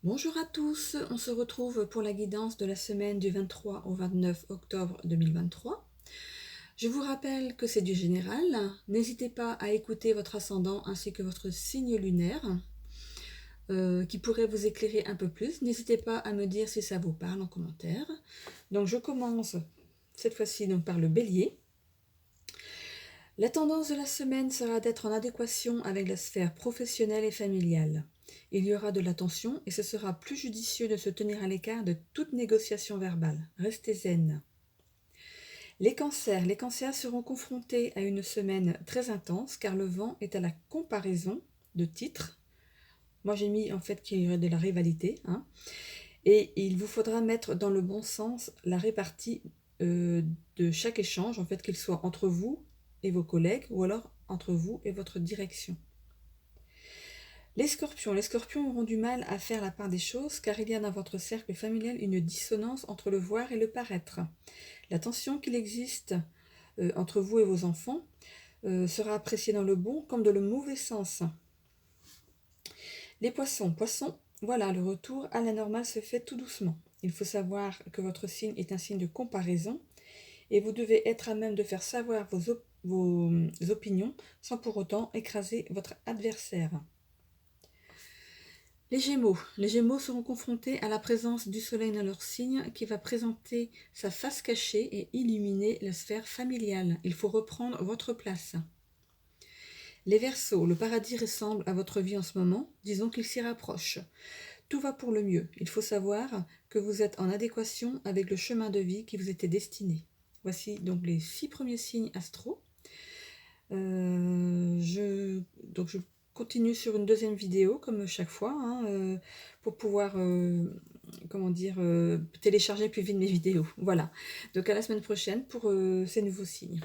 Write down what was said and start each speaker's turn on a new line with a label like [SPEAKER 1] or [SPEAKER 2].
[SPEAKER 1] Bonjour à tous, on se retrouve pour la guidance de la semaine du 23 au 29 octobre 2023. Je vous rappelle que c'est du général. N'hésitez pas à écouter votre ascendant ainsi que votre signe lunaire qui pourrait vous éclairer un peu plus. N'hésitez pas à me dire si ça vous parle en commentaire. Donc je commence cette fois-ci donc par le bélier. La tendance de la semaine sera d'être en adéquation avec la sphère professionnelle et familiale. Il y aura de la tension et ce sera plus judicieux de se tenir à l'écart de toute négociation verbale. Restez zen. Les cancers seront confrontés à une semaine très intense car le vent est à la comparaison de titres. Moi j'ai mis en fait qu'il y aurait de la rivalité. Et il vous faudra mettre dans le bon sens la répartie de chaque échange, en fait qu'il soit entre vous et vos collègues ou alors entre vous et votre direction. Les scorpions auront du mal à faire la part des choses car il y a dans votre cercle familial une dissonance entre le voir et le paraître. La tension qu'il existe entre vous et vos enfants sera appréciée dans le bon comme dans le mauvais sens. Les poissons, voilà, le retour à la normale se fait tout doucement. Il faut savoir que votre signe est un signe de comparaison et vous devez être à même de faire savoir vos opinions sans pour autant écraser votre adversaire. Les Gémeaux seront confrontés à la présence du soleil dans leur signe qui va présenter sa face cachée et illuminer la sphère familiale. Il faut reprendre votre place. Les Verseaux, le paradis ressemble à votre vie en ce moment, disons qu'il s'y rapproche. Tout va pour le mieux. Il faut savoir que vous êtes en adéquation avec le chemin de vie qui vous était destiné. Voici donc les 6 premiers signes astro. Je continue sur une deuxième vidéo, comme chaque fois, pour pouvoir télécharger plus vite mes vidéos. Voilà. Donc à la semaine prochaine pour ces nouveaux signes.